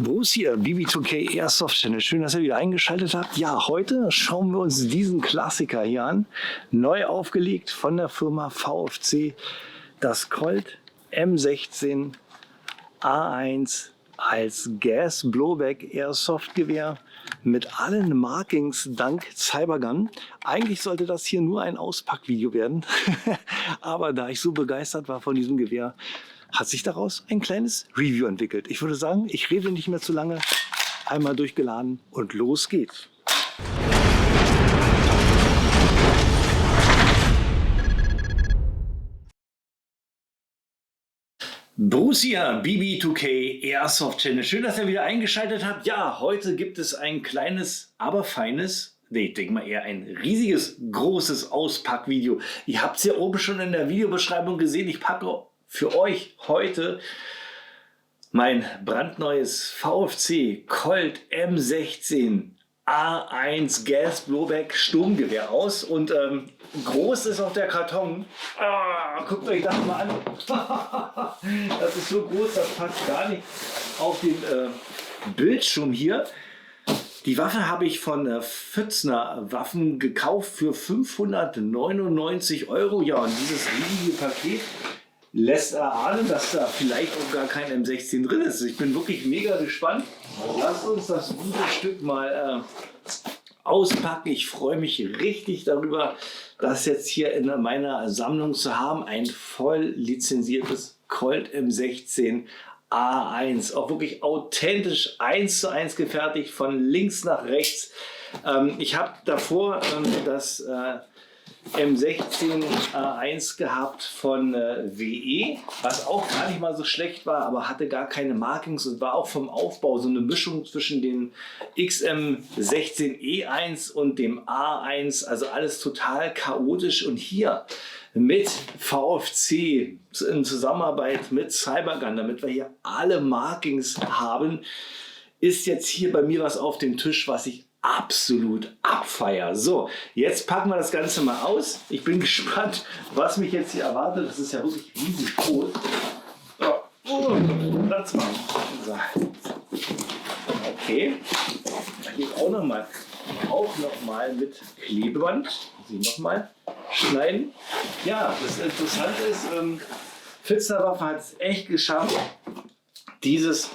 Bruce hier, BB2K Airsoft Channel. Schön, dass ihr wieder eingeschaltet habt. Ja, heute schauen wir uns diesen Klassiker hier an. Neu aufgelegt von der Firma VFC. Das Colt M16 A1 als Gas Blowback Airsoft Gewehr mit allen Markings dank Cybergun. Eigentlich sollte das hier nur ein Auspackvideo werden. Aber da ich so begeistert war von diesem Gewehr, hat sich daraus ein kleines Review entwickelt. Ich würde sagen, ich rede nicht mehr zu lange. Einmal durchgeladen und los geht's. Bruce hier, BB2K Airsoft Channel. Schön, dass ihr wieder eingeschaltet habt. Ja, heute gibt es ein kleines, aber feines, ich denke mal eher ein riesiges, großes Auspackvideo. Ihr habt es ja oben schon in der Videobeschreibung gesehen. Ich packe für euch heute mein brandneues VFC Colt M16 A1 Gas Blowback Sturmgewehr aus und groß ist auch der Karton. Guckt euch das mal an. Das ist so groß, das passt gar nicht auf den Bildschirm hier. Die Waffe habe ich von Pfützner Waffen gekauft für 599 €. Ja, und dieses riesige Paket lässt erahnen, dass da vielleicht auch gar kein M16 drin ist. Ich bin wirklich mega gespannt. Lasst uns das gute Stück mal auspacken. Ich freue mich richtig darüber, das jetzt hier in meiner Sammlung zu haben. Ein voll lizenziertes Colt M16 A1. Auch wirklich authentisch 1:1 gefertigt, von links nach rechts. Ich habe davor das M16 A1 gehabt von WE, was auch gar nicht mal so schlecht war, aber hatte gar keine Markings und war auch vom Aufbau so eine Mischung zwischen dem XM16 E1 und dem A1, also alles total chaotisch. Und hier mit VFC in Zusammenarbeit mit Cybergun, damit wir hier alle Markings haben, ist jetzt hier bei mir was auf dem Tisch, was ich absolut abfeier. So, jetzt packen wir das Ganze mal aus. Ich bin gespannt, was mich jetzt hier erwartet. Das ist ja wirklich riesig groß. So, Platz machen. So. Okay. Hier auch noch mal mit Klebeband. Sie noch mal schneiden. Ja, das Interessante ist, Pfützner Waffe hat es echt geschafft, dieses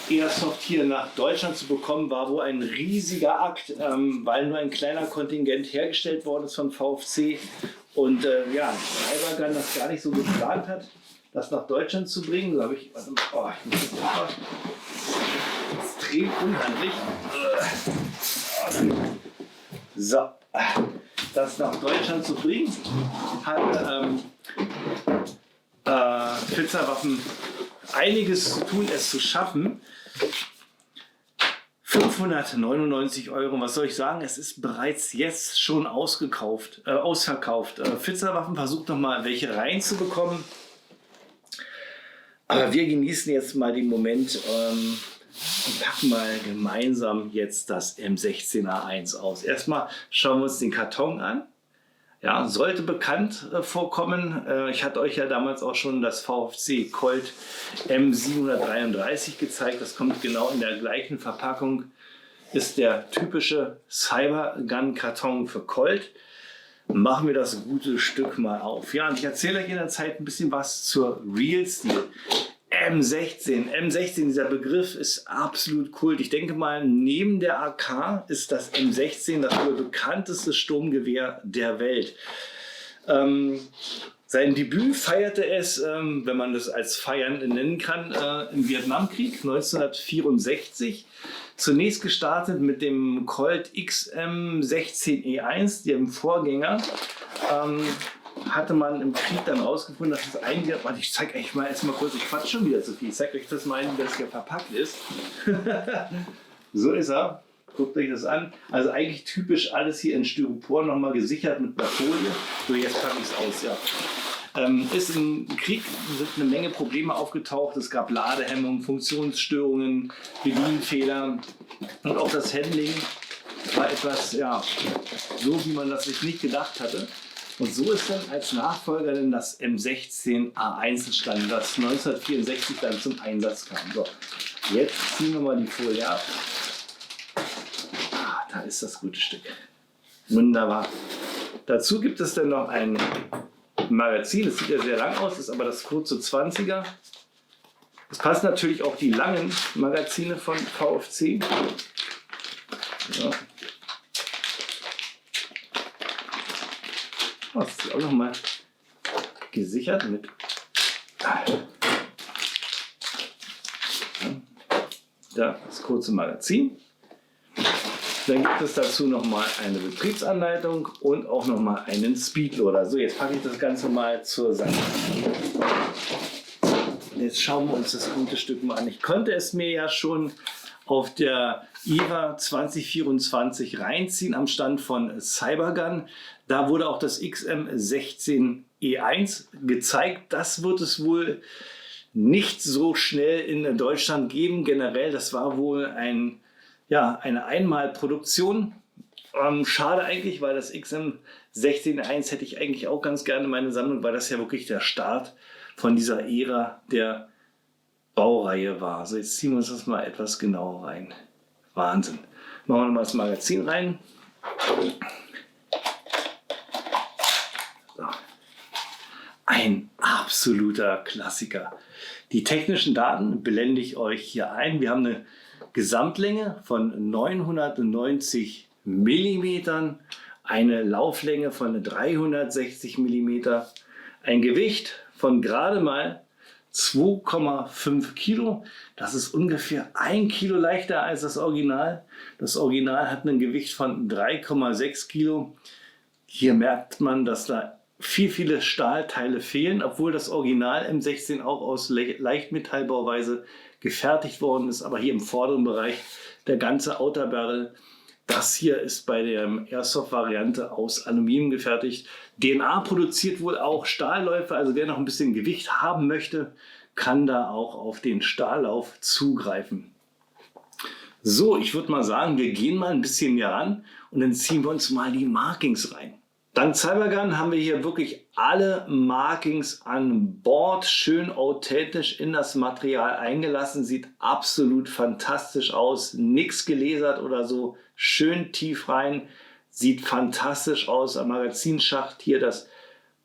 Airsoft hier nach Deutschland zu bekommen, war wohl ein riesiger Akt, weil nur ein kleiner Kontingent hergestellt worden ist von VFC und ja, Cybergun das gar nicht so geplant hat, das nach Deutschland zu bringen. So habe ich, ich muss das einfach extrem unhandlich. So, das nach Deutschland zu bringen, hat Pfützner Waffen einiges zu tun, es zu schaffen. 599 €, was soll ich sagen? Es ist bereits jetzt schon ausverkauft. Pfützner Waffen versucht noch mal welche reinzubekommen. Aber wir genießen jetzt mal den Moment und packen mal gemeinsam jetzt das M16 A1 aus. Erstmal schauen wir uns den Karton an. Ja, sollte bekannt vorkommen. Ich hatte euch ja damals auch schon das VFC Colt M733 gezeigt. Das kommt genau in der gleichen Verpackung. Ist der typische Cybergun-Karton für Colt. Machen wir das gute Stück mal auf. Ja, und ich erzähle euch in der Zeit ein bisschen was zur Real-Steel. M16, dieser Begriff ist absolut Kult. Ich denke mal, neben der AK ist das M16 das wohl bekannteste Sturmgewehr der Welt. Sein Debüt feierte es, wenn man das als Feiern nennen kann, im Vietnamkrieg 1964. Zunächst gestartet mit dem Colt XM16 E1, dem Vorgänger. Hatte man im Krieg dann rausgefunden, dass es einige, ich zeige euch mal erstmal kurz, ich quatsch schon wieder zu viel, ich zeige euch das mal, wie das hier verpackt ist. So ist er, guckt euch das an. Also eigentlich typisch alles hier in Styropor nochmal gesichert mit einer Folie. So, jetzt packe ich es aus, ja. Ist im Krieg sind eine Menge Probleme aufgetaucht, es gab Ladehemmungen, Funktionsstörungen, Bedienfehler und auch das Handling war etwas, ja, so wie man das sich nicht gedacht hatte. Und so ist dann als Nachfolger dann das M16A1 entstanden, das 1964 dann zum Einsatz kam. So, jetzt ziehen wir mal die Folie ab. Ah, da ist das gute Stück. Wunderbar. Dazu gibt es dann noch ein Magazin, das sieht ja sehr lang aus, ist aber das kurze 20er. Es passen natürlich auch die langen Magazine von VFC. Ja. Oh, das ist auch nochmal gesichert mit. Ja, das kurze Magazin. Dann gibt es dazu nochmal eine Betriebsanleitung und auch nochmal einen Speedloader. So, jetzt packe ich das Ganze mal zur Seite. Jetzt schauen wir uns das gute Stück mal an. Ich konnte es mir ja schon auf der IWA 2024 reinziehen am Stand von Cybergun. Da wurde auch das XM16E1 gezeigt. Das wird es wohl nicht so schnell in Deutschland geben. Generell, das war wohl eine Einmalproduktion. Schade eigentlich, weil das XM16E1 hätte ich eigentlich auch ganz gerne in meine Sammlung, weil das ja wirklich der Start von dieser Ära der Baureihe war. So, jetzt ziehen wir uns das mal etwas genauer rein. Wahnsinn. Machen wir nochmal das Magazin rein. So. Ein absoluter Klassiker. Die technischen Daten blende ich euch hier ein. Wir haben eine Gesamtlänge von 990 mm, eine Lauflänge von 360 mm, ein Gewicht von gerade mal 2,5 Kilo. Das ist ungefähr 1 Kilo leichter als das Original. Das Original hat ein Gewicht von 3,6 Kilo. Hier merkt man, dass da viele Stahlteile fehlen, obwohl das Original M16 auch aus Leichtmetallbauweise gefertigt worden ist. Aber hier im vorderen Bereich der ganze Outer Barrel. Das hier ist bei der Airsoft-Variante aus Aluminium gefertigt. DNA produziert wohl auch Stahlläufe, also wer noch ein bisschen Gewicht haben möchte, kann da auch auf den Stahllauf zugreifen. So, ich würde mal sagen, wir gehen mal ein bisschen mehr ran und dann ziehen wir uns mal die Markings rein. Dank Cybergun haben wir hier wirklich alle Markings an Bord schön authentisch in das Material eingelassen. Sieht absolut fantastisch aus. Nichts gelasert oder so. Schön tief rein. Sieht fantastisch aus. Am Magazinschacht hier das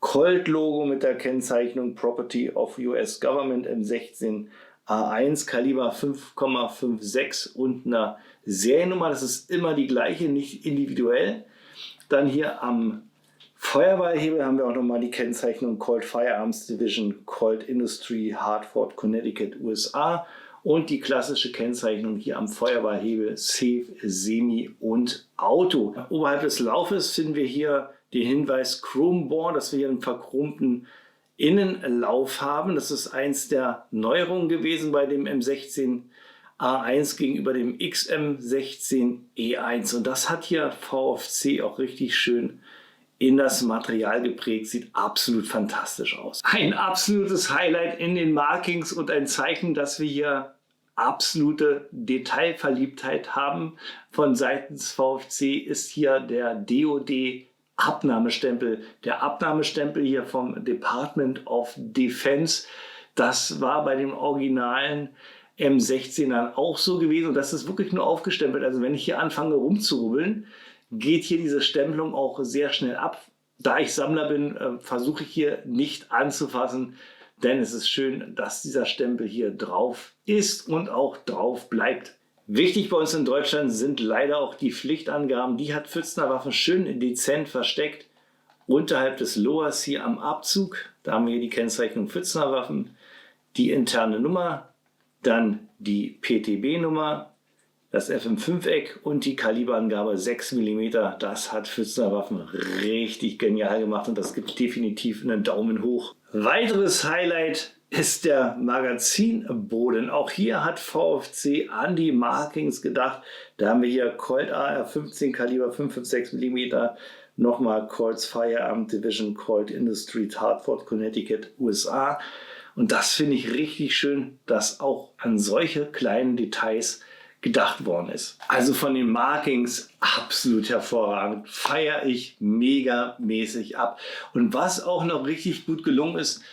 Colt-Logo mit der Kennzeichnung Property of US Government M16A1 Kaliber 5,56 und einer Seriennummer. Das ist immer die gleiche, nicht individuell. Dann hier am Feuerwahlhebel haben wir auch nochmal die Kennzeichnung Colt Firearms Division, Colt Industry, Hartford, Connecticut, USA und die klassische Kennzeichnung hier am Feuerwahlhebel Safe, Semi und Auto. Oberhalb des Laufes finden wir hier den Hinweis Chrome Bore, dass wir hier einen verchromten Innenlauf haben. Das ist eins der Neuerungen gewesen bei dem M16A1 gegenüber dem XM16E1 und das hat hier VFC auch richtig schön in das Material geprägt, sieht absolut fantastisch aus. Ein absolutes Highlight in den Markings und ein Zeichen, dass wir hier absolute Detailverliebtheit haben von seitens VFC ist hier der DoD Abnahmestempel. Der Abnahmestempel hier vom Department of Defense, das war bei den originalen M16ern auch so gewesen und das ist wirklich nur aufgestempelt. Also wenn ich hier anfange rumzurubbeln, geht hier diese Stempelung auch sehr schnell ab. Da ich Sammler bin, versuche ich hier nicht anzufassen, denn es ist schön, dass dieser Stempel hier drauf ist und auch drauf bleibt. Wichtig bei uns in Deutschland sind leider auch die Pflichtangaben. Die hat Pfützner Waffen schön dezent versteckt. Unterhalb des Lowers hier am Abzug, da haben wir hier die Kennzeichnung Pfützner Waffen, die interne Nummer, dann die PTB-Nummer, das FM5-Eck und die Kaliberangabe 6 mm. Das hat Pfützner Waffen richtig genial gemacht und das gibt definitiv einen Daumen hoch. Weiteres Highlight ist der Magazinboden. Auch hier hat VFC an die Markings gedacht. Da haben wir hier Colt AR-15 Kaliber 5,56 mm, nochmal Colts Firearm Division, Colt Industry, Hartford, Connecticut, USA. Und das finde ich richtig schön, dass auch an solche kleinen Details gedacht worden ist. Also von den Markings absolut hervorragend. Feiere ich megamäßig ab. Und was auch noch richtig gut gelungen ist,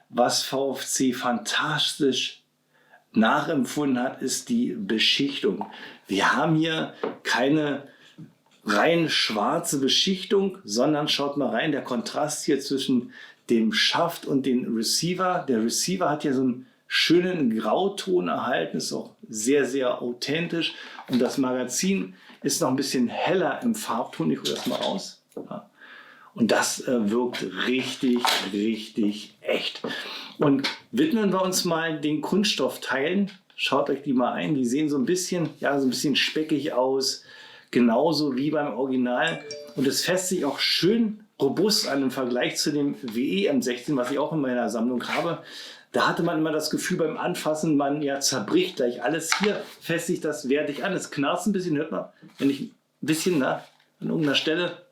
was VFC fantastisch nachempfunden hat, ist die Beschichtung. Wir haben hier keine rein schwarze Beschichtung, sondern schaut mal rein, der Kontrast hier zwischen dem Schaft und dem Receiver. Der Receiver hat hier so einen schönen Grauton erhalten, ist auch sehr, sehr authentisch. Und das Magazin ist noch ein bisschen heller im Farbton. Ich hole das mal raus. Ja. Und das wirkt richtig, richtig echt. Und widmen wir uns mal den Kunststoffteilen. Schaut euch die mal ein. Die sehen so ein bisschen, ja, so ein bisschen speckig aus. Genauso wie beim Original. Und es fässt sich auch schön robust an im Vergleich zu dem WE M16, was ich auch in meiner Sammlung habe. Da hatte man immer das Gefühl beim Anfassen, man ja zerbricht gleich alles. Hier fässt sich das wertig an. Es knarzt ein bisschen, hört man, wenn ich ein bisschen an irgendeiner Stelle,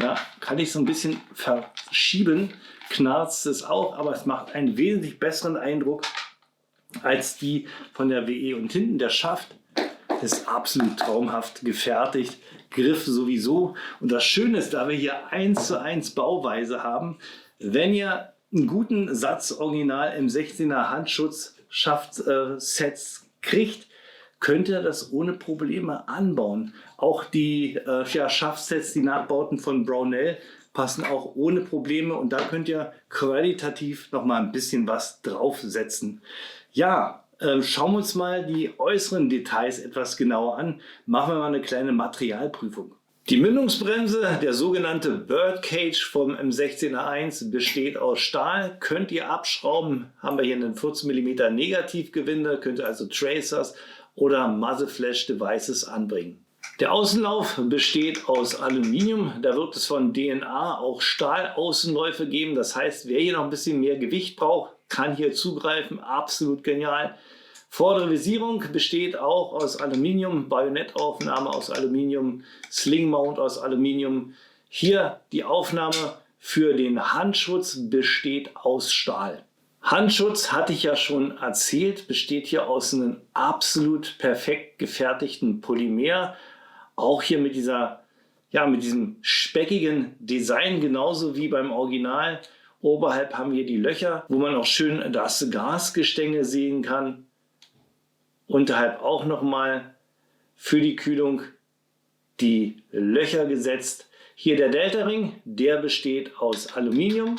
ja, kann ich so ein bisschen verschieben, knarzt es auch, aber es macht einen wesentlich besseren Eindruck als die von der WE. Und hinten der Schaft ist absolut traumhaft gefertigt, Griff sowieso. Und das Schöne ist, da wir hier 1:1 Bauweise haben, wenn ihr einen guten Satz Original M16er Handschutzschaft-Sets kriegt, könnt ihr das ohne Probleme anbauen. Auch die Schaftsets, die Nachbauten von Brownell, passen auch ohne Probleme und da könnt ihr qualitativ noch mal ein bisschen was draufsetzen. Ja, schauen wir uns mal die äußeren Details etwas genauer an. Machen wir mal eine kleine Materialprüfung. Die Mündungsbremse, der sogenannte Birdcage vom M16A1, besteht aus Stahl. Könnt ihr abschrauben, haben wir hier einen 14 mm Negativgewinde, könnt ihr also Tracers oder Muzzle Flash Devices anbringen. Der Außenlauf besteht aus Aluminium, da wird es von DNA auch Stahlaußenläufe geben. Das heißt, wer hier noch ein bisschen mehr Gewicht braucht, kann hier zugreifen, absolut genial. Vordere Visierung besteht auch aus Aluminium, Bajonettaufnahme aus Aluminium, Sling Mount aus Aluminium. Hier die Aufnahme für den Handschutz besteht aus Stahl. Handschutz hatte ich ja schon erzählt, besteht hier aus einem absolut perfekt gefertigten Polymer. Auch hier mit diesem speckigen Design, genauso wie beim Original. Oberhalb haben wir die Löcher, wo man auch schön das Gasgestänge sehen kann. Unterhalb auch nochmal für die Kühlung die Löcher gesetzt. Hier der Delta-Ring, der besteht aus Aluminium.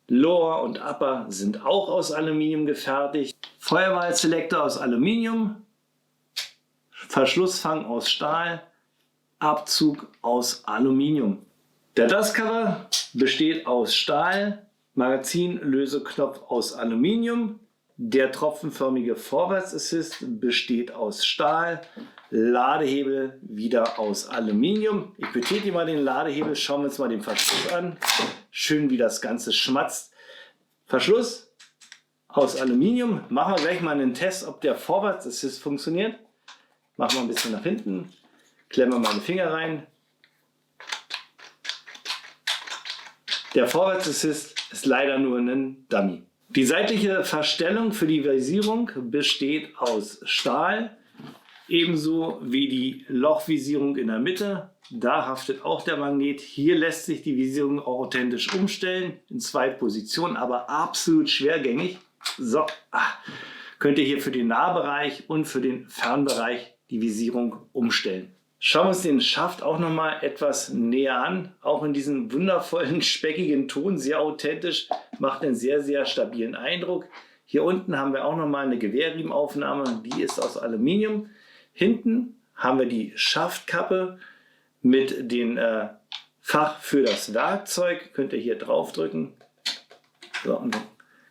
Lower und Upper sind auch aus Aluminium gefertigt. Feuerwahlselektor aus Aluminium. Verschlussfang aus Stahl. Abzug aus Aluminium. Der Dustcover besteht aus Stahl. Magazinlöseknopf aus Aluminium. Der tropfenförmige Vorwärtsassist besteht aus Stahl, Ladehebel wieder aus Aluminium. Ich betätige mal den Ladehebel, schauen wir uns mal den Verschluss an. Schön, wie das Ganze schmatzt. Verschluss aus Aluminium. Machen wir gleich mal einen Test, ob der Vorwärtsassist funktioniert. Machen wir ein bisschen nach hinten, klemmen wir mal den Finger rein. Der Vorwärtsassist ist leider nur ein Dummy. Die seitliche Verstellung für die Visierung besteht aus Stahl, ebenso wie die Lochvisierung in der Mitte. Da haftet auch der Magnet. Hier lässt sich die Visierung auch authentisch umstellen, in 2 Positionen, aber absolut schwergängig. So, könnt ihr hier für den Nahbereich und für den Fernbereich die Visierung umstellen. Schauen wir uns den Schaft auch noch mal etwas näher an. Auch in diesem wundervollen, speckigen Ton, sehr authentisch, macht einen sehr, sehr stabilen Eindruck. Hier unten haben wir auch noch mal eine Gewehrriemenaufnahme, die ist aus Aluminium. Hinten haben wir die Schaftkappe mit dem Fach für das Werkzeug. Könnt ihr hier drauf drücken. So, und dann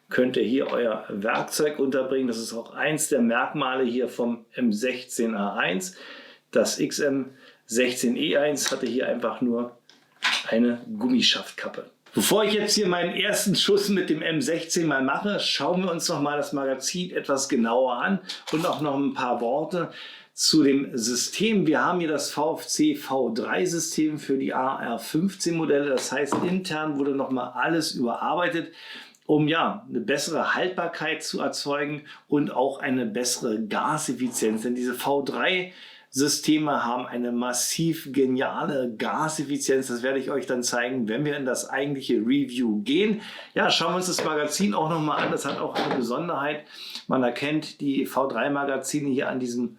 könnt ihr hier euer Werkzeug unterbringen. Das ist auch eins der Merkmale hier vom M16A1. Das XM16E1 hatte hier einfach nur eine Gummischaftkappe. Bevor ich jetzt hier meinen ersten Schuss mit dem M16 mal mache, schauen wir uns noch mal das Magazin etwas genauer an und auch noch ein paar Worte zu dem System. Wir haben hier das VFC V3 System für die AR15 Modelle. Das heißt, intern wurde nochmal alles überarbeitet, um ja eine bessere Haltbarkeit zu erzeugen und auch eine bessere Gaseffizienz. Denn diese V3 Systeme haben eine massiv geniale Gaseffizienz. Das werde ich euch dann zeigen, wenn wir in das eigentliche Review gehen. Ja, schauen wir uns das Magazin auch nochmal an. Das hat auch eine Besonderheit. Man erkennt die V3 Magazine hier an diesem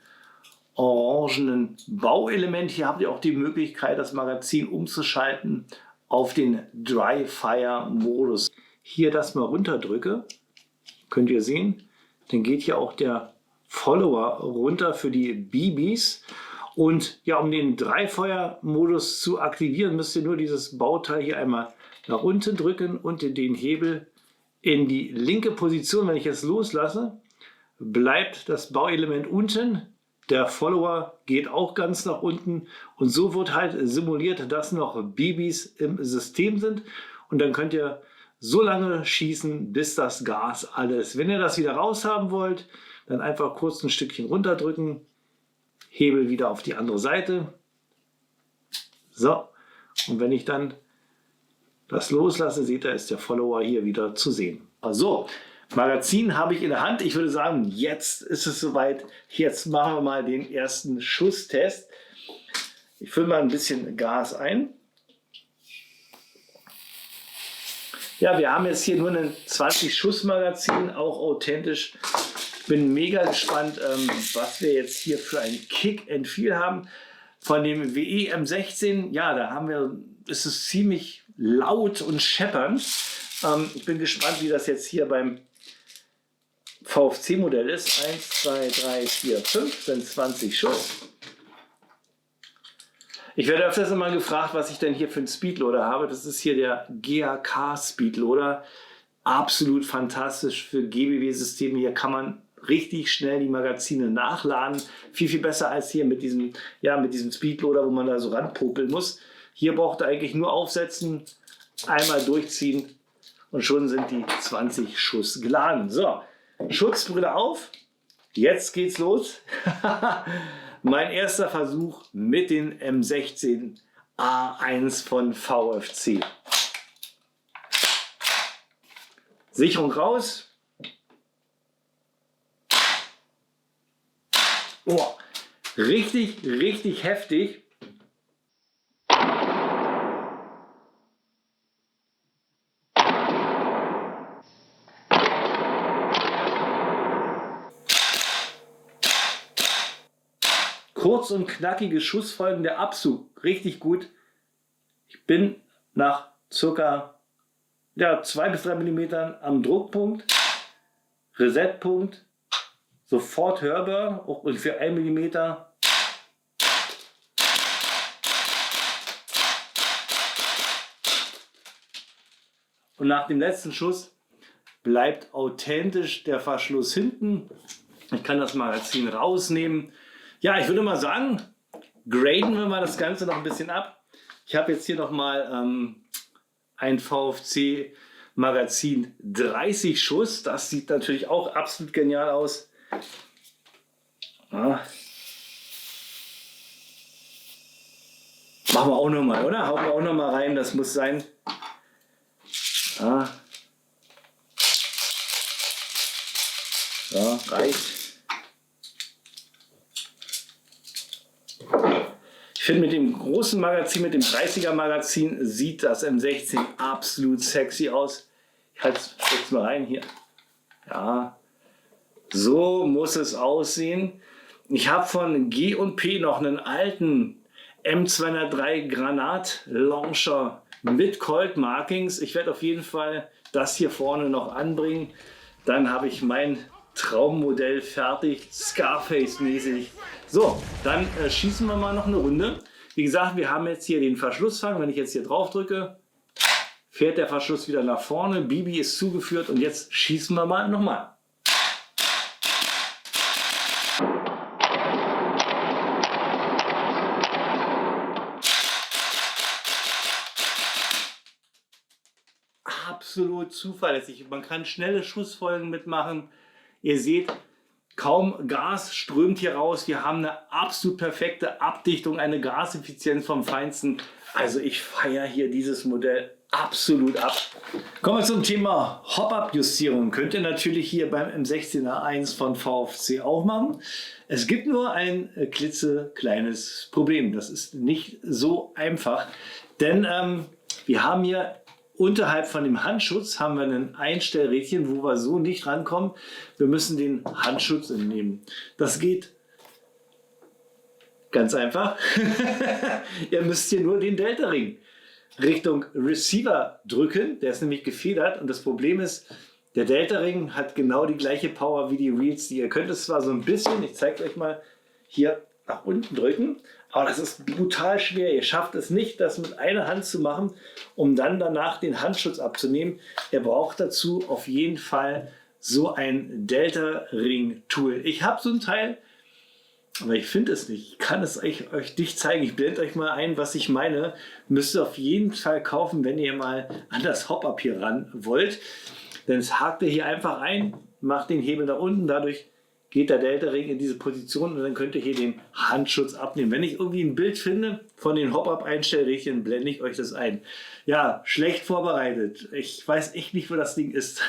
orangenen Bauelement. Hier habt ihr auch die Möglichkeit, das Magazin umzuschalten auf den Dry Fire Modus. Hier das mal runterdrücke, könnt ihr sehen, dann geht hier auch der Follower runter für die BBs. Und ja, um den Dry-Fire-Modus zu aktivieren, müsst ihr nur dieses Bauteil hier einmal nach unten drücken und den Hebel in die linke Position. Wenn ich jetzt loslasse, bleibt das Bauelement unten. Der Follower geht auch ganz nach unten. Und so wird halt simuliert, dass noch BBs im System sind. Und dann könnt ihr so lange schießen, bis das Gas alles. Wenn ihr das wieder raus haben wollt, dann einfach kurz ein Stückchen runterdrücken, Hebel wieder auf die andere Seite. So, und wenn ich dann das loslasse, seht ihr, ist der Follower hier wieder zu sehen. Also, Magazin habe ich in der Hand. Ich würde sagen, jetzt ist es soweit. Jetzt machen wir mal den ersten Schusstest. Ich fülle mal ein bisschen Gas ein. Ja, wir haben jetzt hier nur ein 20-Schuss-Magazin, auch authentisch. Bin mega gespannt, was wir jetzt hier für ein Kick and Feel haben. Von dem WE M16, ja, da haben wir, ist es ziemlich laut und scheppernd. Ich bin gespannt, wie das jetzt hier beim VFC-Modell ist. 1, 2, 3, 4, 5 sind 20 Schuss. Ich werde öfters immer gefragt, was ich denn hier für einen Speedloader habe. Das ist hier der GAK Speedloader. Absolut fantastisch für GBW-Systeme. Hier kann man richtig schnell die Magazine nachladen. Viel, viel besser als hier mit diesem, ja, mit diesem Speedloader, wo man da so ranpopeln muss. Hier braucht ihr eigentlich nur aufsetzen, einmal durchziehen und schon sind die 20 Schuss geladen. So, Schutzbrille auf. Jetzt geht's los. Mein erster Versuch mit den M16 A1 von VFC. Sicherung raus. Oh, richtig, richtig heftig. Kurz und knackige Schussfolgen, der Abzug richtig gut. Ich bin nach ca. 2 bis 3 mm am Druckpunkt, Resetpunkt, sofort hörbar, auch ungefähr 1 mm. Und nach dem letzten Schuss bleibt authentisch der Verschluss hinten. Ich kann das Magazin rausnehmen. Ja, ich würde mal sagen, graden wir mal das Ganze noch ein bisschen ab. Ich habe jetzt hier nochmal ein VFC Magazin 30 Schuss. Das sieht natürlich auch absolut genial aus. Ja. Machen wir auch nochmal, oder? Hauen wir auch nochmal rein, das muss sein. Ja. Ja, reicht. Ich finde, mit dem großen Magazin, mit dem 30er Magazin, sieht das M16 absolut sexy aus. Ich halte es jetzt mal rein hier. Ja, so muss es aussehen. Ich habe von G&P noch einen alten M203 Granatlauncher mit Colt Markings. Ich werde auf jeden Fall das hier vorne noch anbringen. Dann habe ich mein Traummodell fertig, Scarface-mäßig. So, dann schießen wir mal noch eine Runde. Wie gesagt, wir haben jetzt hier den Verschlussfang. Wenn ich jetzt hier drauf drücke, fährt der Verschluss wieder nach vorne. Bibi ist zugeführt und jetzt schießen wir mal nochmal. Absolut zuverlässig. Man kann schnelle Schussfolgen mitmachen. Ihr seht, Kaum Gas strömt hier raus. Wir haben eine absolut perfekte Abdichtung, eine Gaseffizienz vom Feinsten. Also ich feiere hier dieses Modell absolut ab. Kommen wir zum Thema Hop-Up-Justierung. Könnt ihr natürlich hier beim M16A1 von VFC auch machen. Es gibt nur ein klitzekleines Problem. Das ist nicht so einfach, denn wir haben hier unterhalb von dem Handschutz haben wir ein Einstellrädchen, wo wir so nicht rankommen. Wir müssen den Handschutz entnehmen. Das geht ganz einfach. Ihr müsst hier nur den Delta-Ring Richtung Receiver drücken. Der ist nämlich gefedert und das Problem ist, der Delta-Ring hat genau die gleiche Power wie die Reels. Ihr könnt es zwar so ein bisschen, ich zeige euch mal, hier nach unten drücken, aber das ist brutal schwer. Ihr schafft es nicht, das mit einer Hand zu machen, um dann danach den Handschutz abzunehmen. Ihr braucht dazu auf jeden Fall so ein Delta-Ring-Tool. Ich habe so ein Teil, aber ich finde es nicht. Ich kann es euch nicht zeigen. Ich blende euch mal ein, was ich meine. Müsst ihr auf jeden Fall kaufen, wenn ihr mal an das Hop-Up hier ran wollt. Denn es hakt ihr hier einfach ein, macht den Hebel nach unten, dadurch geht der Delta-Ring in diese Position und dann könnt ihr hier den Handschutz abnehmen. Wenn ich irgendwie ein Bild finde von den Hop-Up-Einstellrädchen, blende ich euch das ein. Ja, schlecht vorbereitet. Ich weiß echt nicht, wo das Ding ist.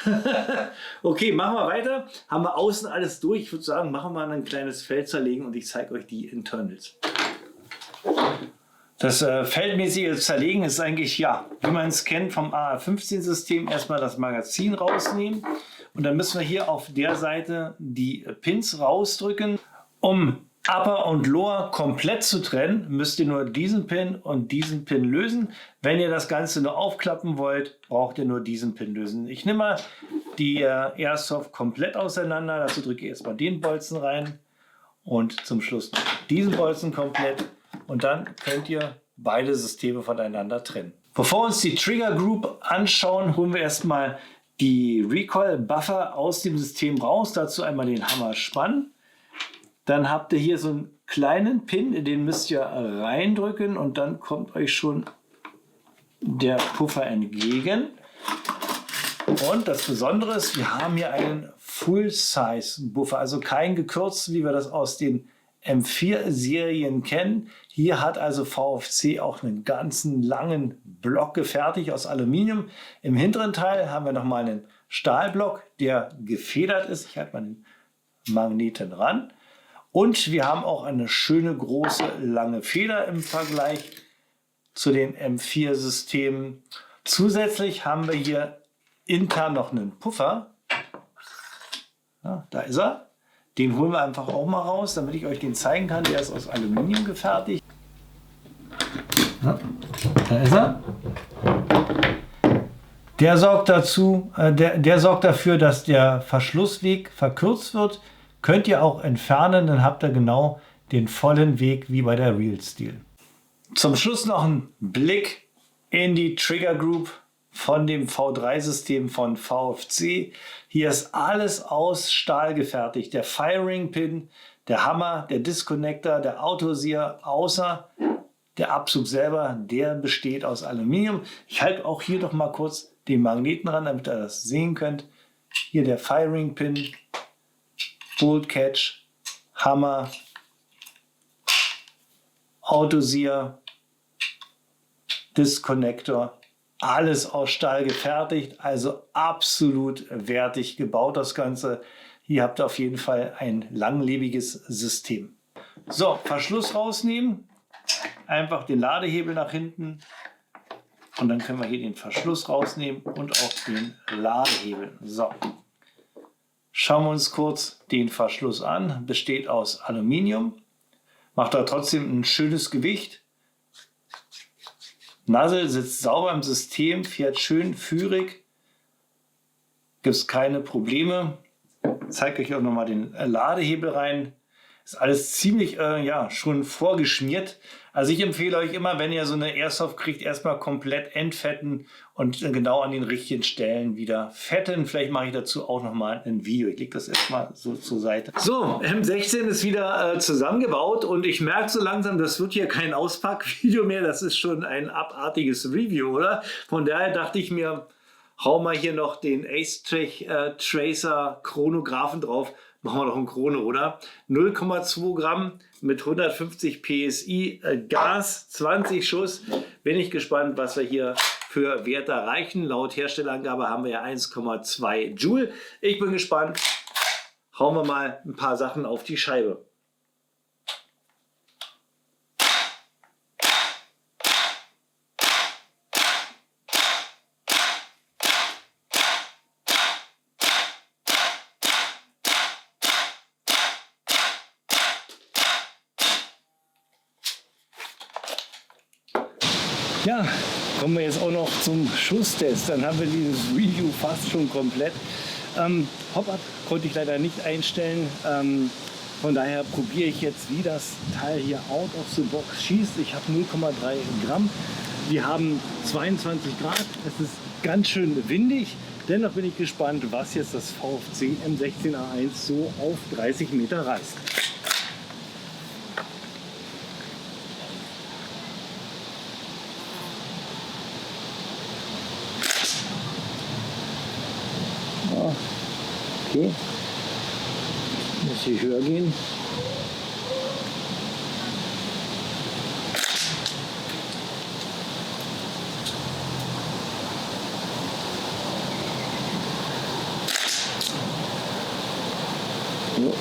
Okay, machen wir weiter. Haben wir außen alles durch. Ich würde sagen, machen wir mal ein kleines Feld zerlegen und ich zeige euch die Internals. Das feldmäßige Zerlegen ist eigentlich, ja, wie man es kennt vom AR-15-System, erstmal das Magazin rausnehmen. Und dann müssen wir hier auf der Seite die Pins rausdrücken. Um Upper und Lower komplett zu trennen, müsst ihr nur diesen Pin und diesen Pin lösen. Wenn ihr das Ganze nur aufklappen wollt, braucht ihr nur diesen Pin lösen. Ich nehme mal die Airsoft komplett auseinander. Dazu drücke ich erstmal den Bolzen rein und zum Schluss diesen Bolzen komplett. Und dann könnt ihr beide Systeme voneinander trennen. Bevor wir uns die Trigger Group anschauen, holen wir erstmal die Recoil Buffer aus dem System raus. Dazu einmal den Hammer spannen. Dann habt ihr hier so einen kleinen Pin, den müsst ihr reindrücken und dann kommt euch schon der Puffer entgegen. Und das Besondere ist, wir haben hier einen Full-Size-Buffer, also kein gekürzt, wie wir das aus den M4-Serien kennen. Hier hat also VFC auch einen ganzen langen Block gefertigt aus Aluminium. Im hinteren Teil haben wir nochmal einen Stahlblock, der gefedert ist. Ich halte mal den Magneten ran. Und wir haben auch eine schöne große lange Feder im Vergleich zu den M4-Systemen. Zusätzlich haben wir hier intern noch einen Puffer. Ja, da ist er. Den holen wir einfach auch mal raus, damit ich euch den zeigen kann. Der ist aus Aluminium gefertigt. Ja, da ist er. Der sorgt dafür, dass der Verschlussweg verkürzt wird. Könnt ihr auch entfernen, dann habt ihr genau den vollen Weg wie bei der Real Steel. Zum Schluss noch ein Blick in die Trigger Group von dem V3-System von VFC. Hier ist alles aus Stahl gefertigt. Der Firing Pin, der Hammer, der Disconnector, der Autoseer, außer der Abzug selber, der besteht aus Aluminium. Ich halte auch hier doch mal kurz den Magneten ran, damit ihr das sehen könnt. Hier der Firing Pin, Bolt Catch, Hammer, Autoseer, Disconnector. Alles aus Stahl gefertigt, also absolut wertig gebaut das Ganze. Hier habt ihr auf jeden Fall ein langlebiges System. So, Verschluss rausnehmen, einfach den Ladehebel nach hinten und dann können wir hier den Verschluss rausnehmen und auch den Ladehebel. So, schauen wir uns kurz den Verschluss an. Besteht aus Aluminium, macht da trotzdem ein schönes Gewicht. Nozzle sitzt sauber im System, fährt schön führig, gibt es keine Probleme. Ich zeige euch auch nochmal den Ladehebel rein. Ist alles ziemlich schon vorgeschmiert. Also ich empfehle euch immer, wenn ihr so eine Airsoft kriegt, erstmal komplett entfetten und genau an den richtigen Stellen wieder fetten. Vielleicht mache ich dazu auch nochmal ein Video. Ich lege das erstmal so zur Seite. So, M16 ist wieder zusammengebaut und ich merke so langsam, das wird hier kein Auspackvideo mehr. Das ist schon ein abartiges Review, oder? Von daher dachte ich mir, hau mal hier noch den Ace Tracer Chronographen drauf. machen wir noch eine Krone, oder? 0,2 Gramm mit 150 PSI, Gas, 20 Schuss. Bin ich gespannt, was wir hier für Werte erreichen. Laut Herstellerangabe haben wir ja 1,2 Joule. Ich bin gespannt. Hauen wir mal ein paar Sachen auf die Scheibe. Ja, kommen wir jetzt auch noch zum Schusstest. Dann haben wir dieses Review fast schon komplett. Hop-Up konnte ich leider nicht einstellen. Von daher probiere ich jetzt, wie das Teil hier out of the box schießt. Ich habe 0,3 Gramm. Wir haben 22 Grad. Es ist ganz schön windig. Dennoch bin ich gespannt, was jetzt das VFC M16A1 so auf 30 Meter reißt. Okay, muss hier höher gehen. So.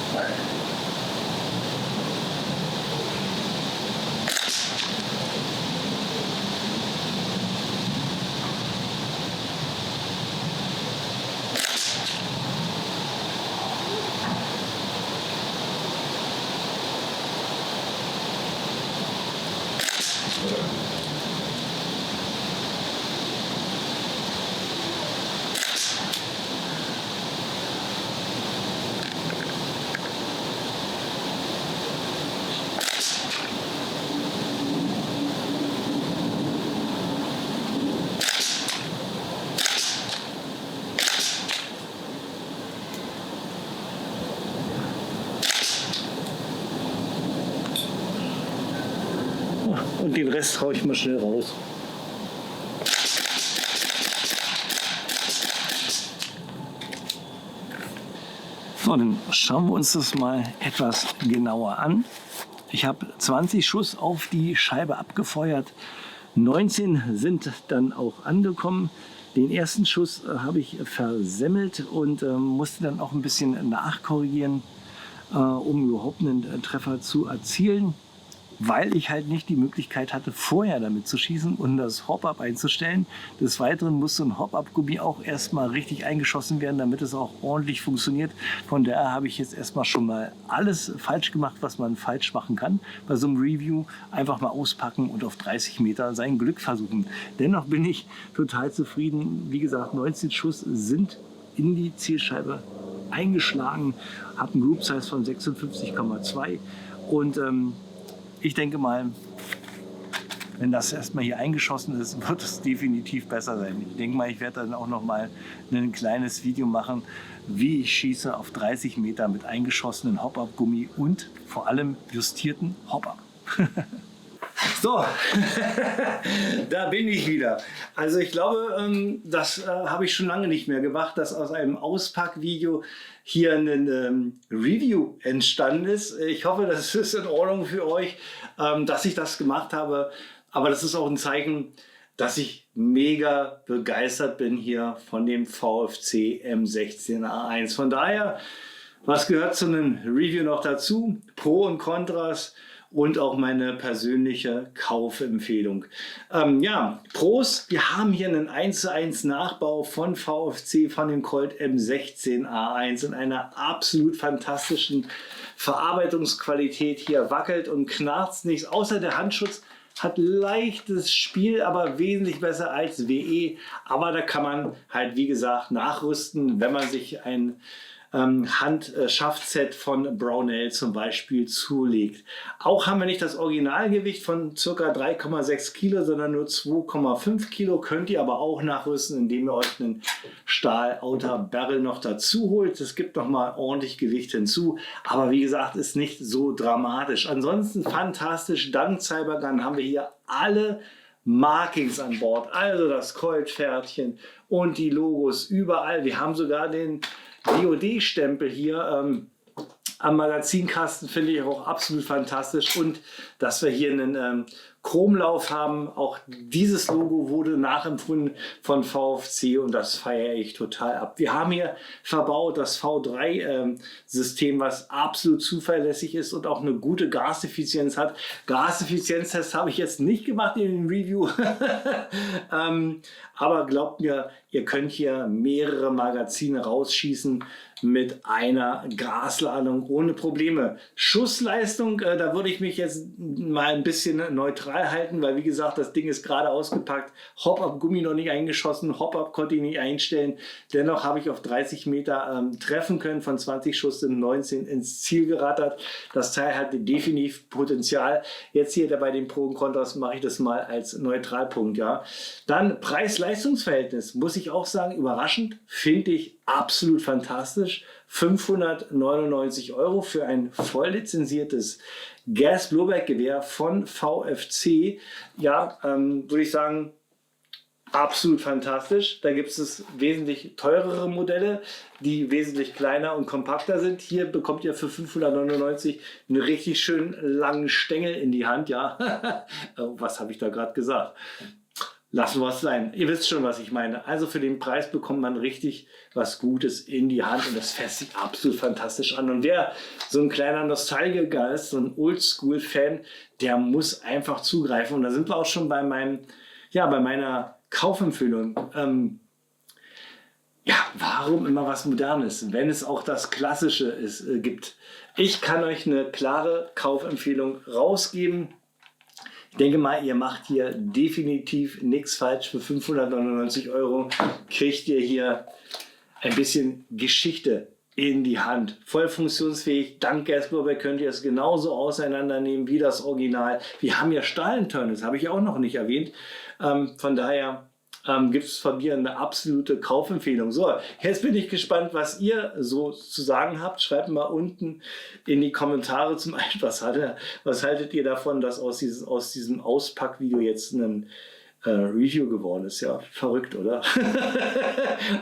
Und den Rest haue ich mal schnell raus. So, dann schauen wir uns das mal etwas genauer an. Ich habe 20 Schuss auf die Scheibe abgefeuert. 19 sind dann auch angekommen. Den ersten Schuss habe ich versemmelt und musste dann auch ein bisschen nachkorrigieren, um überhaupt einen Treffer zu erzielen, weil ich halt nicht die Möglichkeit hatte, vorher damit zu schießen und das Hop-Up einzustellen. Des Weiteren muss so ein Hop-Up-Gummi auch erstmal richtig eingeschossen werden, damit es auch ordentlich funktioniert. Von daher habe ich jetzt erstmal schon mal alles falsch gemacht, was man falsch machen kann. Bei so einem Review einfach mal auspacken und auf 30 Meter sein Glück versuchen. Dennoch bin ich total zufrieden. Wie gesagt, 19 Schuss sind in die Zielscheibe eingeschlagen, habe einen Group Size von 56,2 und ich denke mal, wenn das erstmal hier eingeschossen ist, wird es definitiv besser sein. Ich denke mal, ich werde dann auch noch mal ein kleines Video machen, wie ich schieße auf 30 Meter mit eingeschossenen Hop-Up-Gummi und vor allem justierten Hop-Up. So, da bin ich wieder. Also ich glaube, das habe ich schon lange nicht mehr gemacht, dass aus einem Auspackvideo hier ein Review entstanden ist. Ich hoffe, das ist in Ordnung für euch, dass ich das gemacht habe. Aber das ist auch ein Zeichen, dass ich mega begeistert bin hier von dem VFC M16A1. Von daher, was gehört zu einem Review noch dazu? Pro und Kontras. Und auch meine persönliche Kaufempfehlung. Ja, Pros, wir haben hier einen 1:1 Nachbau von VFC, von dem Colt M16A1 in einer absolut fantastischen Verarbeitungsqualität. Hier wackelt und knarzt nichts, außer der Handschutz hat leichtes Spiel, aber wesentlich besser als WE. Aber da kann man halt, wie gesagt, nachrüsten, wenn man sich ein Handschaftsset von Brownell zum Beispiel zulegt. Auch haben wir nicht das Originalgewicht von ca. 3,6 Kilo, sondern nur 2,5 Kilo. Könnt ihr aber auch nachrüsten, indem ihr euch einen Stahl-Outer Barrel noch dazu holt. Es gibt noch mal ordentlich Gewicht hinzu, aber wie gesagt, ist nicht so dramatisch. Ansonsten fantastisch. Dank Cybergun haben wir hier alle Markings an Bord, also das Colt-Pferdchen und die Logos überall. Wir haben sogar den DOD-Stempel hier am Magazinkasten finde ich auch absolut fantastisch. Und dass wir hier einen Chromlauf haben, auch dieses Logo wurde nachempfunden von VFC und das feiere ich total ab. Wir haben hier verbaut das V3-System, was absolut zuverlässig ist und auch eine gute Gaseffizienz hat. Gaseffizienztest habe ich jetzt nicht gemacht in dem Review, aber glaubt mir, ihr könnt hier mehrere Magazine rausschießen mit einer Gasladung ohne Probleme. Schussleistung, da würde ich mich jetzt mal ein bisschen neutral halten, weil wie gesagt, das Ding ist gerade ausgepackt. Hop-Up-Gummi noch nicht eingeschossen, Hop-Up konnte ich nicht einstellen. Dennoch habe ich auf 30 Meter treffen können, von 20 Schuss sind 19 ins Ziel gerattert. Das Teil hat definitiv Potenzial. Jetzt hier bei den Pro und Kontras mache ich das mal als Neutralpunkt. Ja. Dann Preis-Leistungs-Verhältnis, muss ich auch sagen, überraschend, finde ich absolut fantastisch. 599 € für ein voll lizenziertes Gas-Blowback-Gewehr von VFC. Ja, würde ich sagen, absolut fantastisch. Da gibt es wesentlich teurere Modelle, die wesentlich kleiner und kompakter sind. Hier bekommt ihr für 599 einen richtig schön langen Stängel in die Hand. Ja, was habe ich da gerade gesagt? Lassen wir es sein. Ihr wisst schon, was ich meine. Also für den Preis bekommt man richtig was Gutes in die Hand und das fässt sich absolut fantastisch an. Und wer so ein kleiner Nostalgiker ist, so ein Oldschool-Fan, der muss einfach zugreifen. Und da sind wir auch schon bei meiner Kaufempfehlung. Warum immer was Modernes, wenn es auch das Klassische gibt? Ich kann euch eine klare Kaufempfehlung rausgeben. Ich denke mal, ihr macht hier definitiv nichts falsch. Für 599 € kriegt ihr hier ein bisschen Geschichte in die Hand. Voll funktionsfähig. Dank Gas-Blowback könnt ihr es genauso auseinandernehmen wie das Original. Wir haben ja Strahlenturn, das habe ich auch noch nicht erwähnt. Von daher gibt es von mir eine absolute Kaufempfehlung. So, jetzt bin ich gespannt, was ihr so zu sagen habt. Schreibt mal unten in die Kommentare zum einen, was haltet ihr davon, dass aus diesem Auspackvideo jetzt ein Review geworden ist. Ja, verrückt, oder?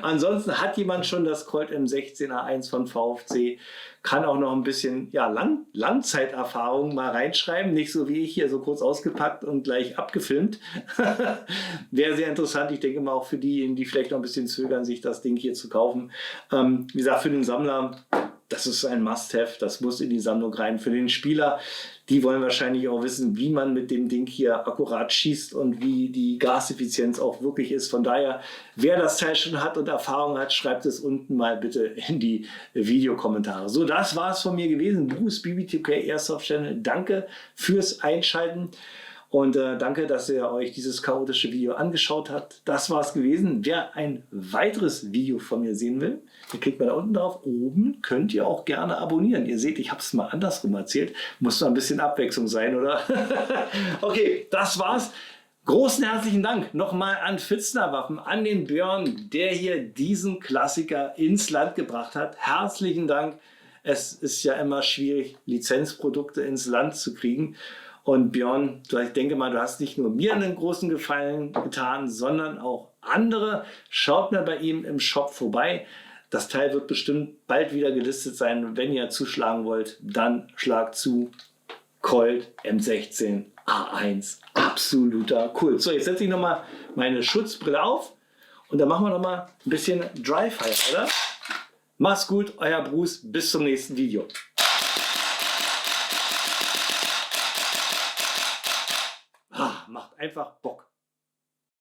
Ansonsten hat jemand schon das Colt M16A1 von VFC, kann auch noch ein bisschen Langzeiterfahrung mal reinschreiben, nicht so wie ich hier so kurz ausgepackt und gleich abgefilmt. Wäre sehr interessant, ich denke mal auch für diejenigen, die vielleicht noch ein bisschen zögern, sich das Ding hier zu kaufen. Wie gesagt, für den Sammler, das ist ein Must-Have, das muss in die Sammlung rein. Für den Spieler, die wollen wahrscheinlich auch wissen, wie man mit dem Ding hier akkurat schießt und wie die Gaseffizienz auch wirklich ist. Von daher, wer das Teil schon hat und Erfahrung hat, schreibt es unten mal bitte in die Videokommentare. So, das war es von mir gewesen. Bruce BB2K Airsoft Channel. Danke fürs Einschalten. Und danke, dass ihr euch dieses chaotische Video angeschaut habt. Das war es gewesen. Wer ein weiteres Video von mir sehen will, ihr klickt mal da unten drauf. Oben könnt ihr auch gerne abonnieren. Ihr seht, ich habe es mal andersrum erzählt. Muss mal ein bisschen Abwechslung sein, oder? Okay, das war's. Großen herzlichen Dank nochmal an Pfitzner Waffen, an den Björn, der hier diesen Klassiker ins Land gebracht hat. Herzlichen Dank. Es ist ja immer schwierig, Lizenzprodukte ins Land zu kriegen. Und Björn, ich denke mal, du hast nicht nur mir einen großen Gefallen getan, sondern auch andere. Schaut mal bei ihm im Shop vorbei. Das Teil wird bestimmt bald wieder gelistet sein. Wenn ihr zuschlagen wollt, dann schlagt zu. Colt M16 A1. Absoluter Kult. So, jetzt setze ich nochmal meine Schutzbrille auf und dann machen wir nochmal ein bisschen Dry-Fire, oder? Macht's gut, euer Bruce. Bis zum nächsten Video. Macht einfach Bock.